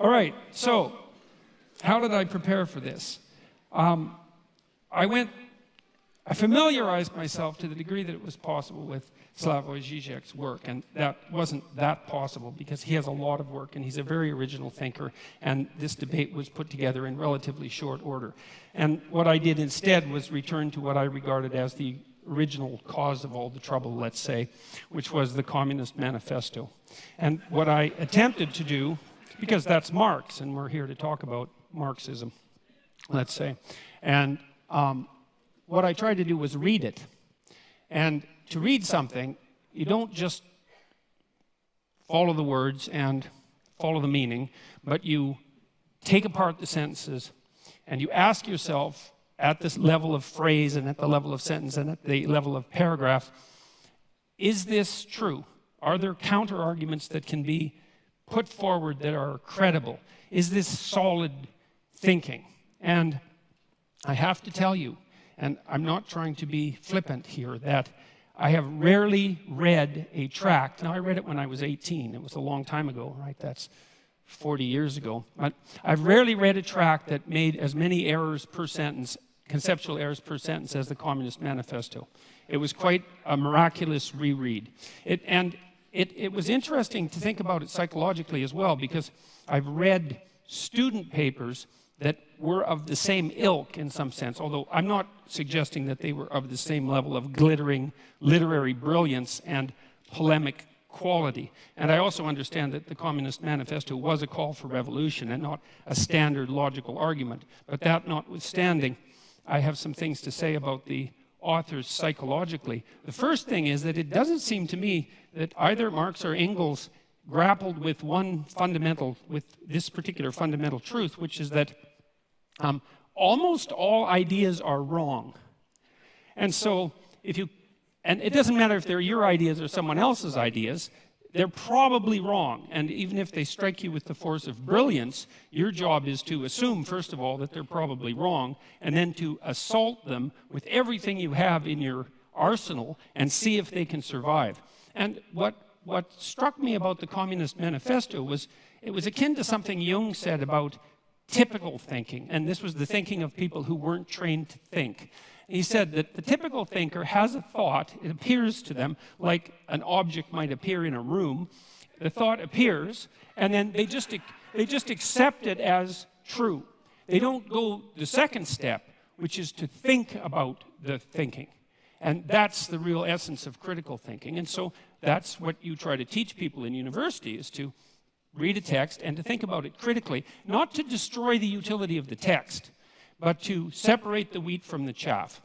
All right, so how did I prepare for this? I familiarized myself to the degree that it was possible with Slavoj Zizek's work, and that wasn't that possible because he has a lot of work and he's a very original thinker, and this debate was put together in relatively short order. And what I did instead was return to what I regarded as the original cause of all the trouble, let's say, which was the Communist Manifesto. And what I attempted to do, because that's Marx, and we're here to talk about Marxism, let's say, and what I tried to do was read it. And to read something, you don't just follow the words and follow the meaning, but you take apart the sentences and you ask yourself at this level of phrase and at the level of sentence and at the level of paragraph, is this true? Are there counter-arguments that can be put forward that are credible? Is this solid thinking? And I have to tell you, and I'm not trying to be flippant here, that I have rarely read a tract. Now, I read it when I was 18. It was a long time ago, right? That's 40 years ago. But I've rarely read a tract that made as many errors per sentence, conceptual errors per sentence, as the Communist Manifesto. It was quite a miraculous reread. It was interesting to think about it psychologically as well, because I've read student papers that were of the same ilk in some sense, although I'm not suggesting that they were of the same level of glittering literary brilliance and polemic quality. And I also understand that the Communist Manifesto was a call for revolution and not a standard logical argument. But that notwithstanding, I have some things to say about the authors psychologically. The first thing is that it doesn't seem to me that either Marx or Engels grappled with this particular fundamental truth, which is that almost all ideas are wrong. And so and it doesn't matter if they're your ideas or someone else's ideas, they're probably wrong. And even if they strike you with the force of brilliance, your job is to assume, first of all, that they're probably wrong, and then to assault them with everything you have in your arsenal and see if they can survive. And what struck me about the Communist Manifesto was it was akin to something Jung said about typical thinking, and this was the thinking of people who weren't trained to think. He said that the typical thinker has a thought, it appears to them like an object might appear in a room. The thought appears, and then they just accept it as true. They don't go the second step, which is to think about the thinking. And that's the real essence of critical thinking. And so that's what you try to teach people in university, is to read a text and to think about it critically, not to destroy the utility of the text, but to separate the wheat from the chaff.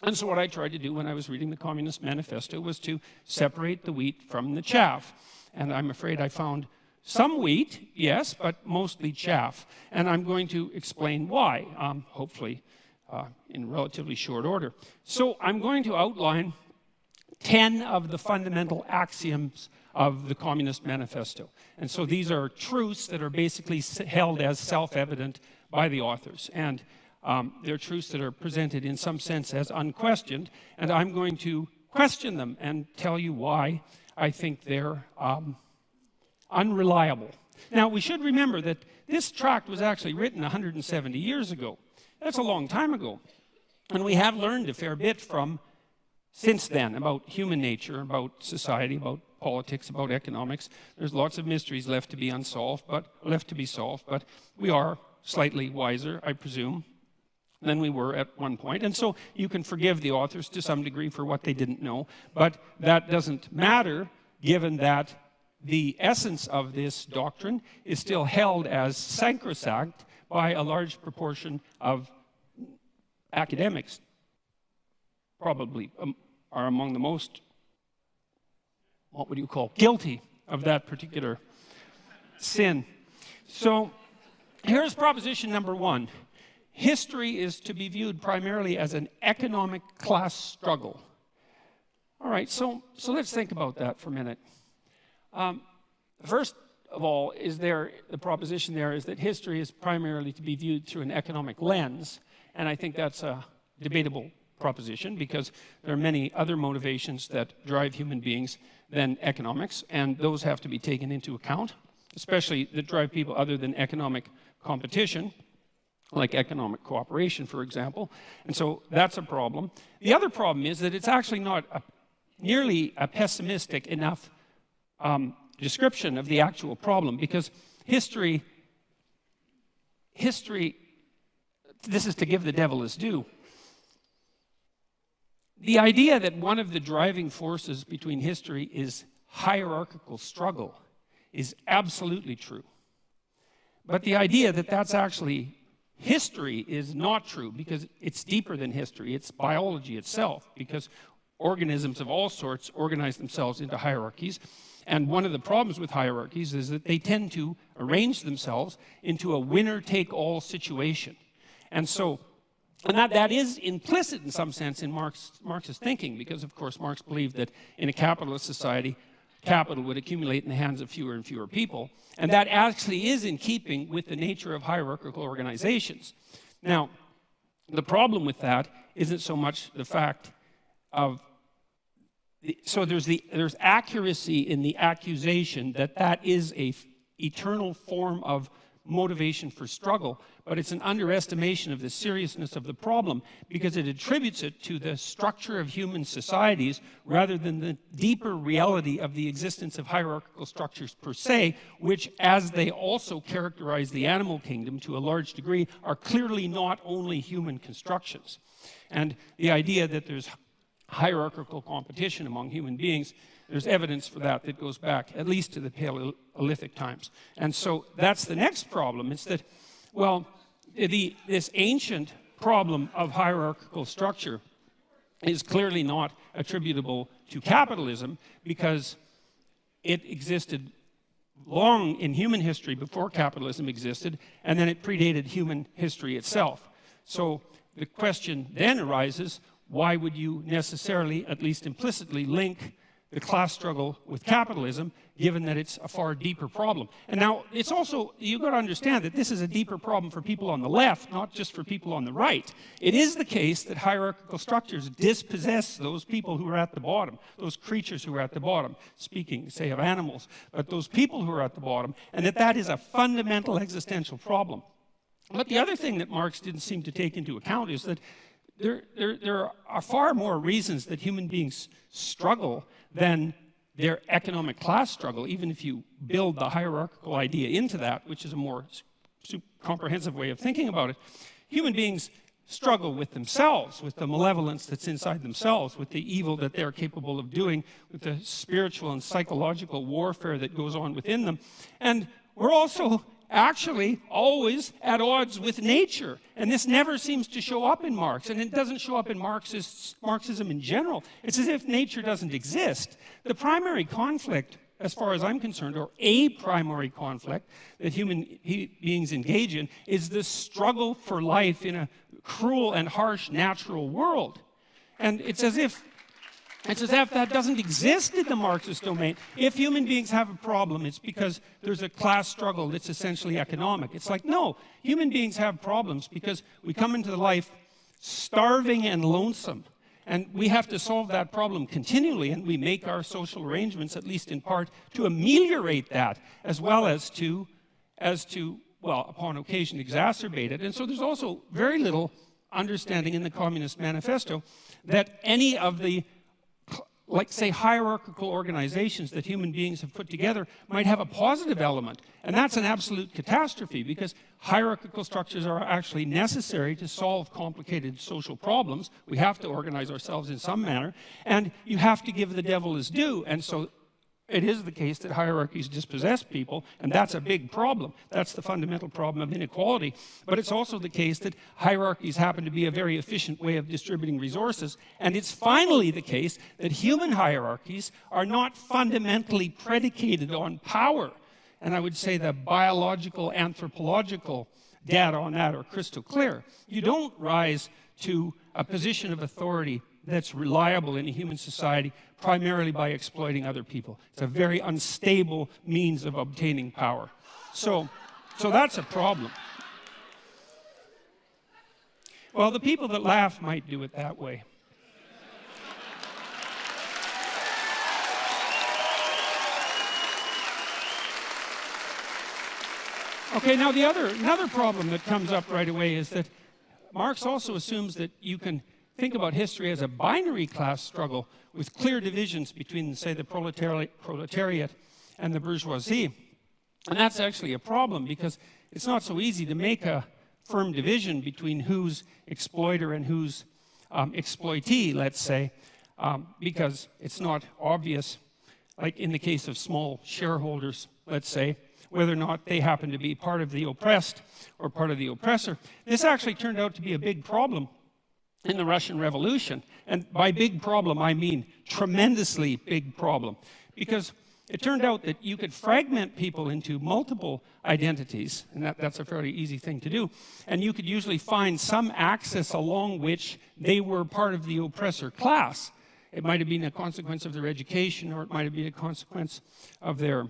And so what I tried to do when I was reading the Communist Manifesto was to separate the wheat from the chaff. And I'm afraid I found some wheat, yes, but mostly chaff. And I'm going to explain why, hopefully in relatively short order. So I'm going to outline 10 of the fundamental axioms of the Communist Manifesto. And so these are truths that are basically held as self-evident by the authors. And they're truths that are presented in some sense as unquestioned. And I'm going to question them and tell you why I think they're unreliable. Now, we should remember that this tract was actually written 170 years ago. That's a long time ago. And we have learned a fair bit from since then about human nature, about society, about politics, about economics. There's lots of mysteries left to be solved, but we are slightly wiser, I presume, than we were at one point. And so you can forgive the authors to some degree for what they didn't know, but that doesn't matter, given that the essence of this doctrine is still held as sacrosanct by a large proportion of academics. Probably are among the most, what would you call, guilty of that particular sin. So here's proposition number one. History is to be viewed primarily as an economic class struggle. All right, so let's think about that for a minute. First of all, the proposition there is that history is primarily to be viewed through an economic lens, and I think that's a debatable proposition because there are many other motivations that drive human beings than economics, and those have to be taken into account. especially that drive people other than economic competition, like economic cooperation, for example. And so that's a problem. The other problem is that it's actually not nearly a pessimistic enough description of the actual problem, because history, this is to give the devil his due. The idea that one of the driving forces between history is hierarchical struggle is absolutely true. But the idea that that's actually history is not true, because it's deeper than history. It's biology itself, because organisms of all sorts organize themselves into hierarchies. And one of the problems with hierarchies is that they tend to arrange themselves into a winner-take-all situation. And so, and that is implicit in some sense in Marx's thinking, because of course Marx believed that in a capitalist society, capital would accumulate in the hands of fewer and fewer people. And that actually is in keeping with the nature of hierarchical organizations. Now, the problem with that isn't so much the fact of, so there's accuracy in the accusation that that is a eternal form of motivation for struggle, but it's an underestimation of the seriousness of the problem, because it attributes it to the structure of human societies rather than the deeper reality of the existence of hierarchical structures per se, which, as they also characterize the animal kingdom to a large degree, are clearly not only human constructions. And the idea that there's hierarchical competition among human beings, there's evidence for that that goes back at least to the Paleolithic times. And so that's the next problem. It's that, well, this ancient problem of hierarchical structure is clearly not attributable to capitalism, because it existed long in human history before capitalism existed, and then it predated human history itself. So the question then arises, why would you necessarily, at least implicitly, link the class struggle with capitalism, given that it's a far deeper problem? And now, it's also, you've got to understand that this is a deeper problem for people on the left, not just for people on the right. It is the case that hierarchical structures dispossess those people who are at the bottom, those creatures who are at the bottom, speaking, say, of animals, but those people who are at the bottom, and that is a fundamental existential problem. But the other thing that Marx didn't seem to take into account is that there are far more reasons that human beings struggle than their economic class struggle, even if you build the hierarchical idea into that, which is a more comprehensive way of thinking about it. Human beings struggle with themselves, with the malevolence that's inside themselves, with the evil that they're capable of doing, with the spiritual and psychological warfare that goes on within them. And we're also actually always at odds with nature. And this never seems to show up in Marx. And it doesn't show up in Marxism in general. It's as if nature doesn't exist. The primary conflict, as far as I'm concerned, or a primary conflict that human beings engage in, is the struggle for life in a cruel and harsh natural world. And it's as if that doesn't exist in the Marxist domain. If human beings have a problem, it's because there's a class struggle that's essentially economic. It's like, no, human beings have problems because we come into life starving and lonesome. And we have to solve that problem continually, and we make our social arrangements, at least in part, to ameliorate that, as well as to, well, upon occasion, exacerbate it. And so there's also very little understanding in the Communist Manifesto that any of the, like, say, hierarchical organizations that human beings have put together might have a positive element. And that's an absolute catastrophe, because hierarchical structures are actually necessary to solve complicated social problems. We have to organize ourselves in some manner, and you have to give the devil his due. And so it is the case that hierarchies dispossess people, and that's a big problem. That's the fundamental problem of inequality. But it's also the case that hierarchies happen to be a very efficient way of distributing resources. And it's finally the case that human hierarchies are not fundamentally predicated on power. And I would say the biological, anthropological data on that are crystal clear. You don't rise to a position of authority that's reliable in a human society primarily by exploiting other people. It's a very unstable means of obtaining power. So that's a problem. Well, the people that laugh might do it that way. Okay, now another problem that comes up right away is that Marx also assumes that you can think about history as a binary class struggle with clear divisions between, say, the proletariat and the bourgeoisie. And that's actually a problem because it's not so easy to make a firm division between who's exploiter and who's exploitee, let's say, because it's not obvious, like in the case of small shareholders, let's say, whether or not they happen to be part of the oppressed or part of the oppressor. This actually turned out to be a big problem in the Russian Revolution. And by big problem, I mean tremendously big problem. Because it turned out that you could fragment people into multiple identities, and that's a fairly easy thing to do. And you could usually find some axis along which they were part of the oppressor class. It might have been a consequence of their education, or it might have been a consequence of the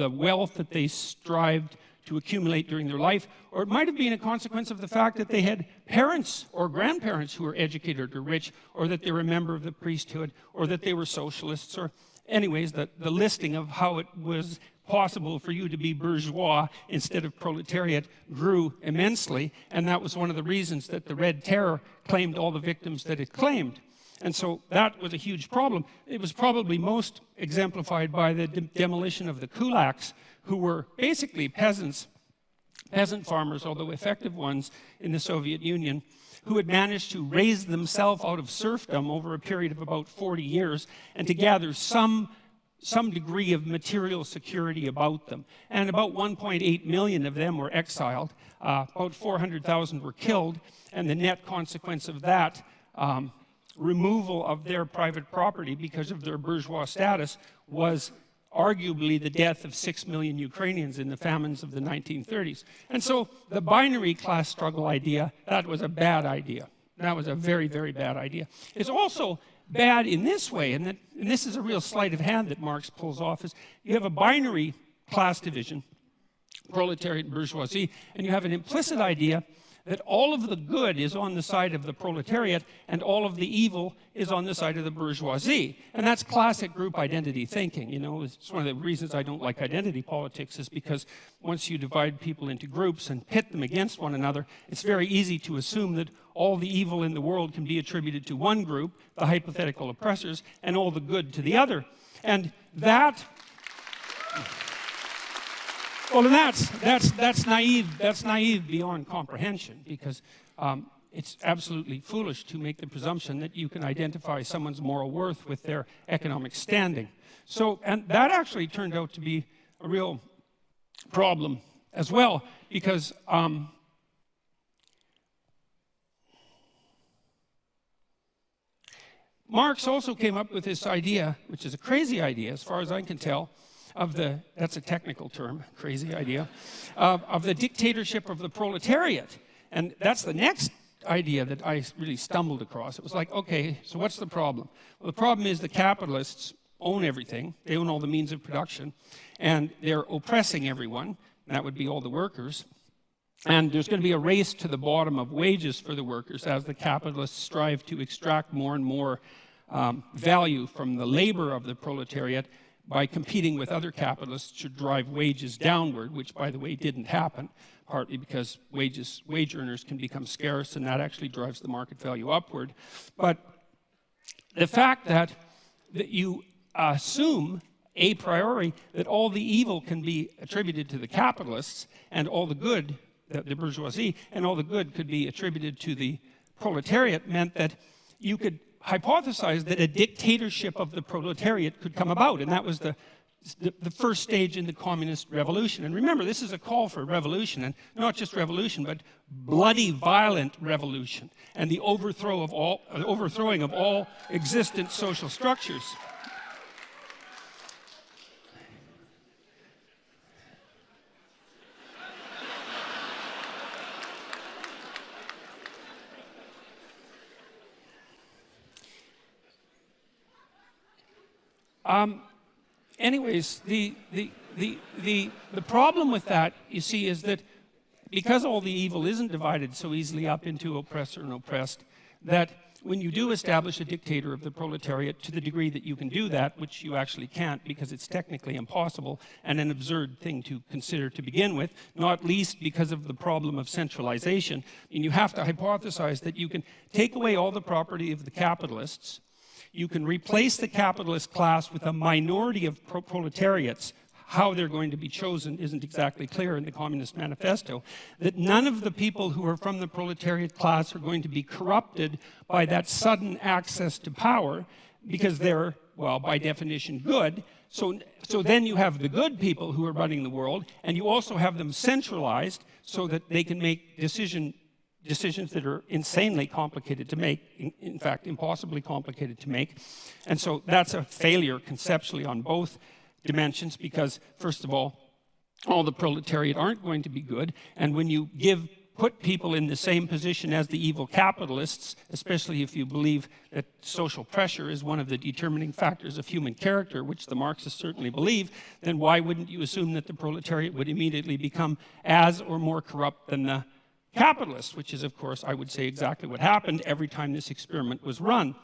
wealth that they strived to accumulate during their life, or it might have been a consequence of the fact that they had parents or grandparents who were educated or rich, or that they were a member of the priesthood, or that they were socialists, or anyways, the listing of how it was possible for you to be bourgeois instead of proletariat grew immensely, and that was one of the reasons that the Red Terror claimed all the victims that it claimed. And so that was a huge problem. It was probably most exemplified by the demolition of the kulaks, who were basically peasant farmers, although effective ones in the Soviet Union, who had managed to raise themselves out of serfdom over a period of about 40 years and to gather some degree of material security about them. And about 1.8 million of them were exiled. About 400,000 were killed, and the net consequence of that removal of their private property because of their bourgeois status was arguably the death of 6 million Ukrainians in the famines of the 1930s. And so the binary class struggle idea, that was a bad idea. That was a very, very bad idea. It's also bad in this way, and this is a real sleight of hand that Marx pulls off, is you have a binary class division, proletariat and bourgeoisie, and you have an implicit idea that all of the good is on the side of the proletariat and all of the evil is on the side of the bourgeoisie. And that's classic group identity thinking. You know, it's one of the reasons I don't like identity politics, is because once you divide people into groups and pit them against one another, it's very easy to assume that all the evil in the world can be attributed to one group, the hypothetical oppressors, and all the good to the other. And that... Well, and that's naive. That's naive beyond comprehension, because it's absolutely foolish to make the presumption that you can identify someone's moral worth with their economic standing. So, and that actually turned out to be a real problem as well, because Marx also came up with this idea, which is a crazy idea as far as I can tell, of the, that's a technical term, crazy idea, of the dictatorship of the proletariat. And that's the next idea that I really stumbled across. It was like, okay, so what's the problem? Well, the problem is the capitalists own everything. They own all the means of production, and they're oppressing everyone. That would be all the workers. And there's going to be a race to the bottom of wages for the workers as the capitalists strive to extract more and more value from the labor of the proletariat by competing with other capitalists to drive wages downward, which, by the way, didn't happen, partly because wage earners can become scarce, and that actually drives the market value upward. But the fact that you assume a priori that all the evil can be attributed to the capitalists and all the good, the bourgeoisie, and all the good could be attributed to the proletariat, meant that you could hypothesized that a dictatorship of the proletariat could come about, and that was the first stage in the communist revolution. And remember, this is a call for revolution, and not just revolution, but bloody, violent revolution, and the overthrowing of all existent social structures. Anyways, the problem with that, you see, is that because all the evil isn't divided so easily up into oppressor and oppressed, that when you do establish a dictator of the proletariat, to the degree that you can do that, which you actually can't because it's technically impossible and an absurd thing to consider to begin with, not least because of the problem of centralization. And you have to hypothesize that you can take away all the property of the capitalists, you can replace the capitalist class with a minority of proletariats. How they're going to be chosen isn't exactly clear in the Communist Manifesto, that none of the people who are from the proletariat class are going to be corrupted by that sudden access to power because they're, well, by definition, good. So then you have the good people who are running the world, and you also have them centralized so that they can make decisions that are insanely complicated to make, in fact, impossibly complicated to make. And so that's a failure conceptually on both dimensions because, first of all the proletariat aren't going to be good, and when you put people in the same position as the evil capitalists, especially if you believe that social pressure is one of the determining factors of human character, which the Marxists certainly believe, then why wouldn't you assume that the proletariat would immediately become as or more corrupt than the capitalists, which is, of course, I would say exactly what happened every time this experiment was run.